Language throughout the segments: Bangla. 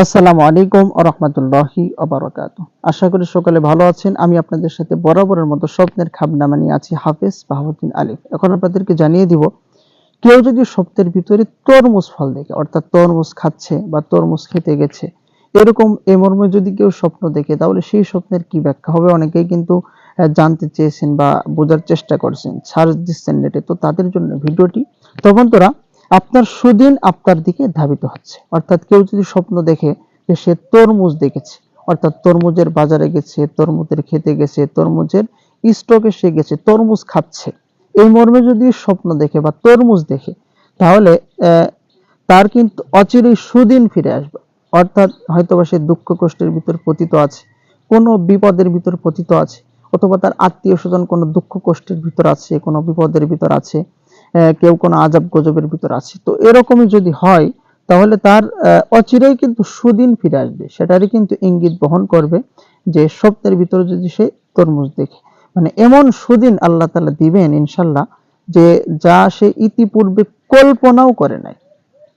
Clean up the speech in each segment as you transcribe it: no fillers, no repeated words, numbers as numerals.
আসসালামু আলাইকুম ওয়া রাহমাতুল্লাহি ওয়া বারাকাতুহু। আশা করি সকলে ভালো আছেন। আমি আপনাদের সাথে বরাবরের মতো স্বপ্নের খাবনামা নিয়ে আছি হাফেজ বাহাউদ্দিন আলিফ। এখন আপনাদেরকে জানিয়ে দিব, কেউ যদি স্বপ্নের ভিতরে তরমুজ ফল দেখে, অর্থাৎ তরমুজ খাচ্ছে বা তরমুজ খেতে গেছে, এরকম এ মর্মে যদি কেউ স্বপ্ন দেখে, তাহলে সেই স্বপ্নের কি ব্যাখ্যা হবে? অনেকেই কিন্তু জানতে চেয়েছেন বা বোঝার চেষ্টা করছেন, সার্চ দিচ্ছেন নেটে। তো তাদের জন্য ভিডিওটি। তো বন্ধুরা, আপনার সুদিন আপনার দিকে ধাবিত হচ্ছে। অর্থাৎ কেউ যদি স্বপ্ন দেখে যে সে তরমুজ দেখেছে, অর্থাৎ তরমুজের বাজারে গেছে, তরমুজের খেতে গেছে, তরমুজের স্টকে সে গেছে, তরমুজ খাচ্ছে, এই মর্মে যদি স্বপ্ন দেখে বা তরমুজ দেখে, তাহলে তার কিন্তু অচিরেই সুদিন ফিরে আসবে। অর্থাৎ হয়তোবা সে দুঃখ কষ্টের ভিতর পতিত আছে, কোনো বিপদের ভিতর পতিত আছে, অথবা তার আত্মীয় স্বজন কোনো দুঃখ কষ্টের ভিতর আছে, কোনো বিপদের ভিতর আছে, কেউ কোনো আজাব গজবের ভিতর আছে। তো এরকমই যদি হয়, তাহলে তার অচিরেই কিন্তু সুদিন ফিরে আসবে। সেটারই কিন্তু ইঙ্গিত বহন করবে যে স্বপ্নের ভিতরে যদি সে তরমুজ দেখে, মানে এমন সুদিন আল্লাহ তাআলা দিবেন ইনশাল্লাহ, যে যা সে ইতিপূর্বে কল্পনাও করে নাই।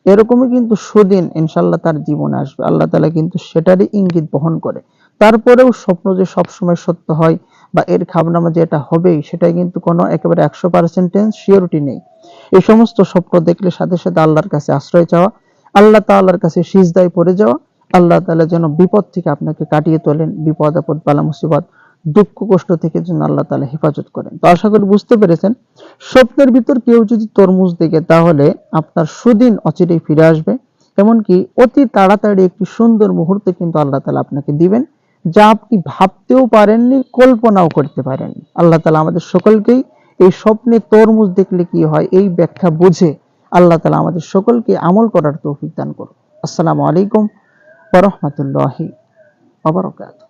এরকমই কিন্তু সুদিন ইনশাল্লাহ তার জীবনে আসবে। আল্লাহ তাআলা কিন্তু সেটারই ইঙ্গিত বহন করে। তারপরেও স্বপ্ন যে সবসময় সত্য হয় বা এর খাবনামা যে এটা হবেই, সেটাই কিন্তু কোনো একেবারে 100% সিওরিটি নেই। এই সমস্ত স্বপ্ন দেখলে সাথে সাথে আল্লাহর কাছে আশ্রয় চাওয়া, আল্লাহ তাআলার কাছে সিজদায় পড়ে যাওয়া, আল্লাহ তাআলা যেন বিপদ থেকে আপনাকে কাটিয়ে তোলেন, বিপদ আপদ বালা মুসিবত দুঃখ কষ্ট থেকে যেন আল্লাহ তাআলা হেফাজত করেন। তো আশা করি বুঝতে পেরেছেন, স্বপ্নের ভিতর কেউ যদি তরমুজ দেখে, তাহলে আপনার সুদিন অচিরেই ফিরে আসবে। এমনকি অতি তাড়াতাড়ি একটি সুন্দর মুহূর্ত কিন্তু আল্লাহ তাআলা আপনাকে দিবেন, যা আপনি ভাবতেও পারেননি, কল্পনাও করতে পারেননি। আল্লাহ তাআলা আমাদের সকলকেই এই স্বপ্নে তরমুজ দেখলে কি হয় এই ব্যাখ্যা বুঝে আল্লাহ তাআলা আমাদের সকলকে আমল করার তৌফিক দান করুন। আসসালামু আলাইকুম ওয়া রাহমাতুল্লাহি ওয়া বারাকাতুহু।